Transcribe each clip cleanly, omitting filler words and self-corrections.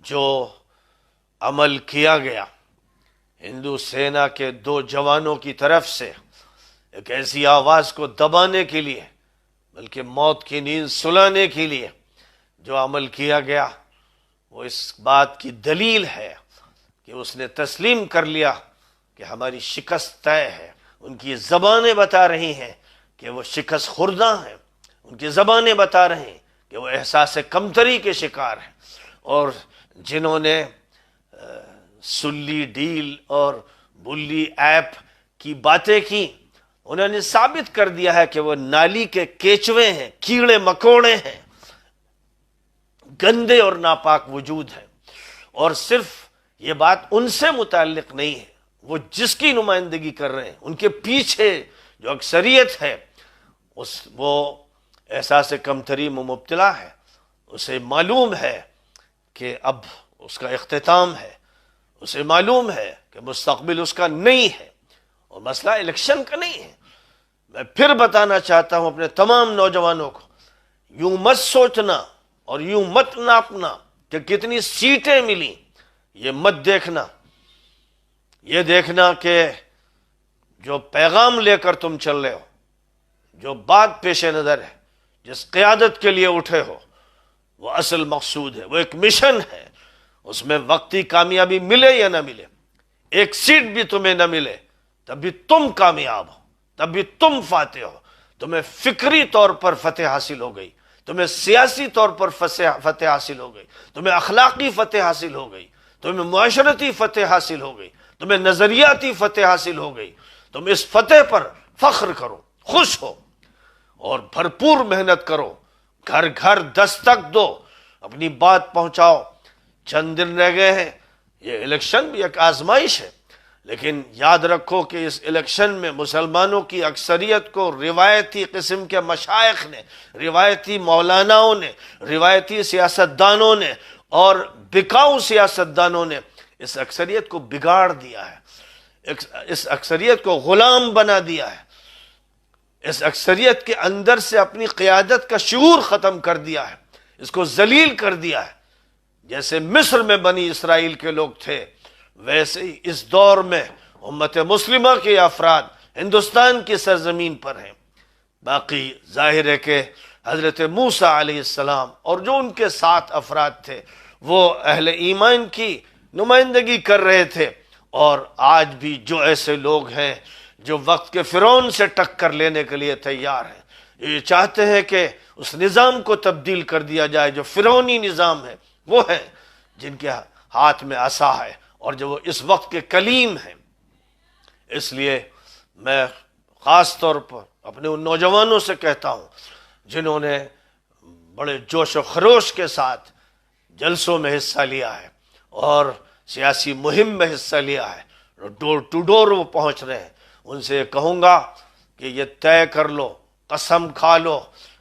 جو عمل کیا گیا ہندو سینا کے 2 جوانوں کی طرف سے ایک ایسی آواز کو دبانے کے لیے، بلکہ موت کی نیند سلانے کے لیے جو عمل کیا گیا، وہ اس بات کی دلیل ہے کہ اس نے تسلیم کر لیا کہ ہماری شکست طے ہے۔ ان کی زبانیں بتا رہی ہیں کہ وہ شکست خوردہ ہیں، ان کی زبانیں بتا رہی ہیں کہ وہ احساس کمتری کے شکار ہیں، اور جنہوں نے سلی ڈیل اور بلی ایپ کی باتیں کی، انہوں نے ثابت کر دیا ہے کہ وہ نالی کے کیچوے ہیں، کیڑے مکوڑے ہیں، گندے اور ناپاک وجود ہیں۔ اور صرف یہ بات ان سے متعلق نہیں ہے، وہ جس کی نمائندگی کر رہے ہیں، ان کے پیچھے جو اکثریت ہے، وہ احساس کمتری میں مبتلا ہے۔ اسے معلوم ہے کہ اب اس کا اختتام ہے، اسے معلوم ہے کہ مستقبل اس کا نہیں ہے، اور مسئلہ الیکشن کا نہیں ہے۔ میں پھر بتانا چاہتا ہوں اپنے تمام نوجوانوں کو، یوں مت سوچنا اور یوں مت ناپنا کہ کتنی سیٹیں ملی، یہ مت دیکھنا، یہ دیکھنا کہ جو پیغام لے کر تم چل رہے ہو، جو بات پیش نظر ہے، جس قیادت کے لیے اٹھے ہو، وہ اصل مقصود ہے، وہ ایک مشن ہے۔ اس میں وقتی کامیابی ملے یا نہ ملے، ایک سیٹ بھی تمہیں نہ ملے، تب بھی تم کامیاب ہو، تب بھی تم فاتح ہو۔ تمہیں فکری طور پر فتح حاصل ہو گئی، تمہیں سیاسی طور پر فتح حاصل ہو گئی، تمہیں اخلاقی فتح حاصل ہو گئی، تمہیں معاشرتی فتح حاصل ہو گئی، تمہیں نظریاتی فتح حاصل ہو گئی۔ تم اس فتح پر فخر کرو، خوش ہو، اور بھرپور محنت کرو، گھر گھر دستک دو، اپنی بات پہنچاؤ۔ چند دن رہ گئے ہیں، یہ الیکشن بھی ایک آزمائش ہے، لیکن یاد رکھو کہ اس الیکشن میں مسلمانوں کی اکثریت کو روایتی قسم کے مشائخ نے، روایتی مولاناؤں نے، روایتی سیاستدانوں نے اور بکاؤ سیاستدانوں نے اس اکثریت کو بگاڑ دیا ہے، اس اکثریت کو غلام بنا دیا ہے، اس اکثریت کے اندر سے اپنی قیادت کا شعور ختم کر دیا ہے، اس کو ذلیل کر دیا ہے۔ جیسے مصر میں بنی اسرائیل کے لوگ تھے، ویسے ہی اس دور میں امت مسلمہ کے افراد ہندوستان کی سرزمین پر ہیں۔ باقی ظاہر ہے کہ حضرت موسیٰ علیہ السلام اور جو ان کے ساتھ افراد تھے، وہ اہل ایمان کی نمائندگی کر رہے تھے، اور آج بھی جو ایسے لوگ ہیں جو وقت کے فرعون سے ٹکر لینے کے لیے تیار ہیں، یہ چاہتے ہیں کہ اس نظام کو تبدیل کر دیا جائے جو فرعونی نظام ہے، وہ ہیں جن کے ہاتھ میں عصا ہے اور جو وہ اس وقت کے کلیم ہیں۔ اس لیے میں خاص طور پر اپنے ان نوجوانوں سے کہتا ہوں جنہوں نے بڑے جوش و خروش کے ساتھ جلسوں میں حصہ لیا ہے اور سیاسی مہم میں حصہ لیا ہے، ڈور ٹو ڈور وہ پہنچ رہے ہیں، ان سے کہوں گا کہ یہ طے کر لو، قسم کھا لو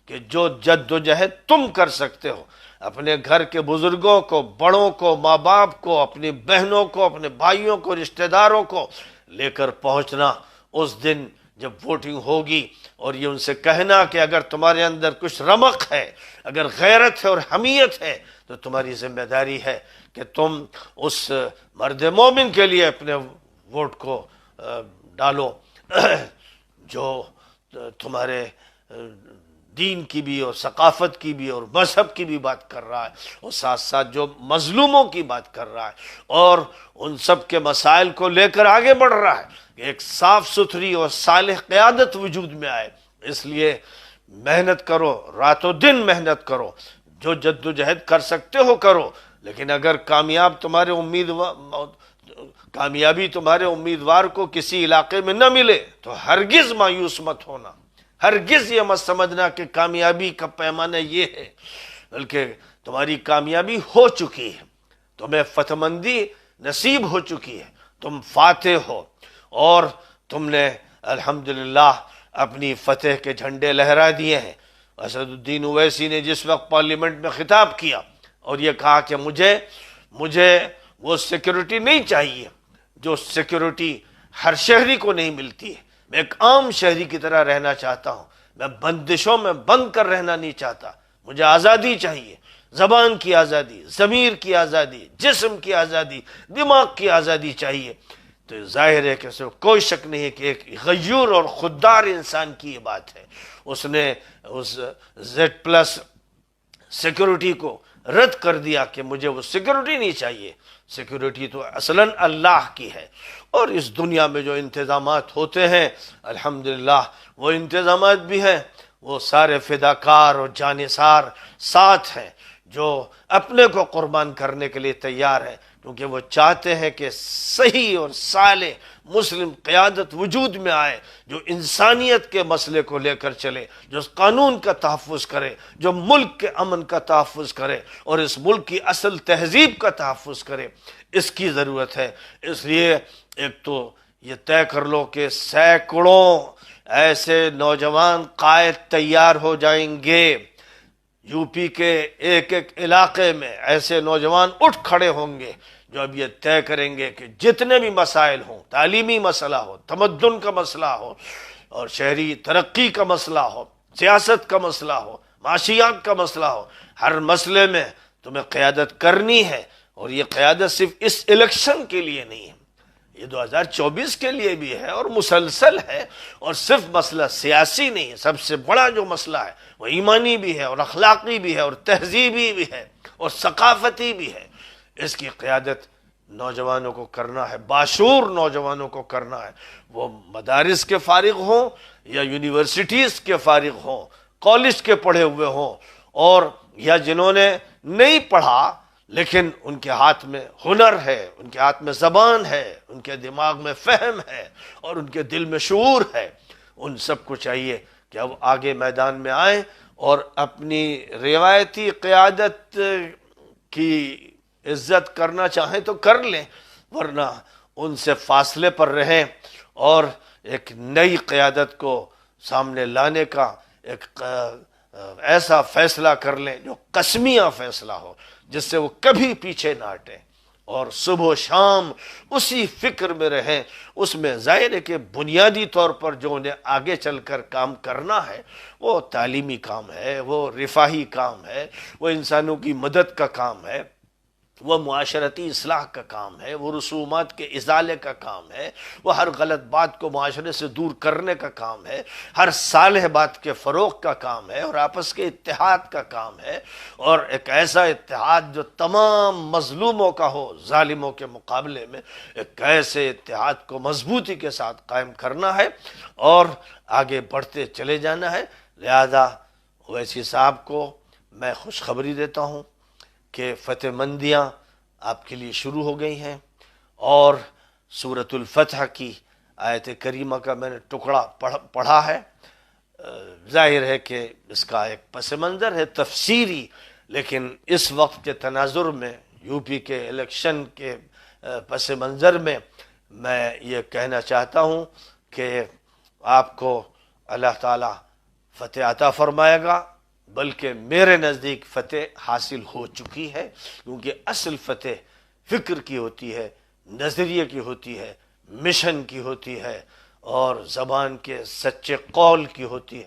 کہ جو جد و جہد تم کر سکتے ہو، اپنے گھر کے بزرگوں کو، بڑوں کو، ماں باپ کو، اپنی بہنوں کو، اپنے بھائیوں کو، رشتہ داروں کو لے کر پہنچنا اس دن جب ووٹنگ ہوگی، اور یہ ان سے کہنا کہ اگر تمہارے اندر کچھ رمق ہے، اگر غیرت ہے اور حمیت ہے، تو تمہاری ذمہ داری ہے کہ تم اس مرد مومن کے لیے اپنے ووٹ کو ڈالو جو تمہارے دین کی بھی اور ثقافت کی بھی اور مذہب کی بھی بات کر رہا ہے، اور ساتھ ساتھ جو مظلوموں کی بات کر رہا ہے، اور ان سب کے مسائل کو لے کر آگے بڑھ رہا ہے کہ ایک صاف ستھری اور صالح قیادت وجود میں آئے۔ اس لیے محنت کرو، رات و دن محنت کرو، جو جد و جہد کر سکتے ہو کرو، لیکن اگر کامیابی تمہارے امیدوار کو کسی علاقے میں نہ ملے تو ہرگز مایوس مت ہونا، ہرگز یہ مت سمجھنا کہ کامیابی کا پیمانہ یہ ہے، بلکہ تمہاری کامیابی ہو چکی ہے، تمہیں فتح مندی نصیب ہو چکی ہے، تم فاتح ہو، اور تم نے الحمدللہ اپنی فتح کے جھنڈے لہرا دیے ہیں۔ اسد الدین اویسی نے جس وقت پارلیمنٹ میں خطاب کیا اور یہ کہا کہ مجھے وہ سیکیورٹی نہیں چاہیے جو سیکیورٹی ہر شہری کو نہیں ملتی ہے، میں ایک عام شہری کی طرح رہنا چاہتا ہوں، میں بندشوں میں بند کر رہنا نہیں چاہتا، مجھے آزادی چاہیے، زبان کی آزادی، ضمیر کی آزادی، جسم کی آزادی، دماغ کی آزادی چاہیے، تو ظاہر ہے کہ اس میں کوئی شک نہیں ہے کہ ایک غیور اور خوددار انسان کی یہ بات ہے۔ اس نے اس زیڈ پلس سیکورٹی کو رد کر دیا کہ مجھے وہ سیکورٹی نہیں چاہیے، سیکورٹی تو اصلاً اللہ کی ہے۔ اور اس دنیا میں جو انتظامات ہوتے ہیں الحمدللہ وہ انتظامات بھی ہیں، وہ سارے فداکار اور جانثار ساتھ ہیں جو اپنے کو قربان کرنے کے لیے تیار ہیں، کیونکہ وہ چاہتے ہیں کہ صحیح اور صالح مسلم قیادت وجود میں آئے، جو انسانیت کے مسئلے کو لے کر چلے، جو قانون کا تحفظ کرے، جو ملک کے امن کا تحفظ کرے اور اس ملک کی اصل تہذیب کا تحفظ کرے، اس کی ضرورت ہے۔ اس لیے ایک تو یہ طے کر لو کہ سینکڑوں ایسے نوجوان قائد تیار ہو جائیں گے، یو پی کے ایک ایک علاقے میں ایسے نوجوان اٹھ کھڑے ہوں گے جو اب یہ طے کریں گے کہ جتنے بھی مسائل ہوں، تعلیمی مسئلہ ہو، تمدن کا مسئلہ ہو اور شہری ترقی کا مسئلہ ہو، سیاست کا مسئلہ ہو، معاشیات کا مسئلہ ہو، ہر مسئلے میں تمہیں قیادت کرنی ہے۔ اور یہ قیادت صرف اس الیکشن کے لیے نہیں ہے، یہ 2024 کے لیے بھی ہے اور مسلسل ہے، اور صرف مسئلہ سیاسی نہیں ہے، سب سے بڑا جو مسئلہ ہے وہ ایمانی بھی ہے اور اخلاقی بھی ہے اور تہذیبی بھی ہے اور ثقافتی بھی ہے۔ اس کی قیادت نوجوانوں کو کرنا ہے، باشعور نوجوانوں کو کرنا ہے، وہ مدارس کے فارغ ہوں یا یونیورسٹیز کے فارغ ہوں، کالج کے پڑھے ہوئے ہوں، اور یا جنہوں نے نہیں پڑھا لیکن ان کے ہاتھ میں ہنر ہے، ان کے ہاتھ میں زبان ہے، ان کے دماغ میں فہم ہے اور ان کے دل میں شعور ہے، ان سب کو چاہیے کہ اب آگے میدان میں آئیں اور اپنی روایتی قیادت کی عزت کرنا چاہیں تو کر لیں، ورنہ ان سے فاصلے پر رہیں اور ایک نئی قیادت کو سامنے لانے کا ایک ایسا فیصلہ کر لیں جو قسمیہ فیصلہ ہو، جس سے وہ کبھی پیچھے نہ ہٹیں اور صبح و شام اسی فکر میں رہیں۔ اس میں ظاہر ہے کہ بنیادی طور پر جو انہیں آگے چل کر کام کرنا ہے وہ تعلیمی کام ہے، وہ رفاہی کام ہے، وہ انسانوں کی مدد کا کام ہے، وہ معاشرتی اصلاح کا کام ہے، وہ رسومات کے ازالے کا کام ہے، وہ ہر غلط بات کو معاشرے سے دور کرنے کا کام ہے، ہر صالح بات کے فروغ کا کام ہے اور آپس کے اتحاد کا کام ہے، اور ایک ایسا اتحاد جو تمام مظلوموں کا ہو، ظالموں کے مقابلے میں ایک ایسے اتحاد کو مضبوطی کے ساتھ قائم کرنا ہے اور آگے بڑھتے چلے جانا ہے۔ لہذا اویسی صاحب کو میں خوشخبری دیتا ہوں کہ فتح مندیاں آپ کے لیے شروع ہو گئی ہیں، اور سورۃ الفتح کی آیت کریمہ کا میں نے ٹکڑا پڑھا ہے۔ ظاہر ہے کہ اس کا ایک پس منظر ہے تفسیری، لیکن اس وقت کے تناظر میں، یو پی کے الیکشن کے پس منظر میں، میں یہ کہنا چاہتا ہوں کہ آپ کو اللہ تعالی فتح عطا فرمائے گا، بلکہ میرے نزدیک فتح حاصل ہو چکی ہے، کیونکہ اصل فتح فکر کی ہوتی ہے، نظریے کی ہوتی ہے، مشن کی ہوتی ہے اور زبان کے سچے قول کی ہوتی ہے۔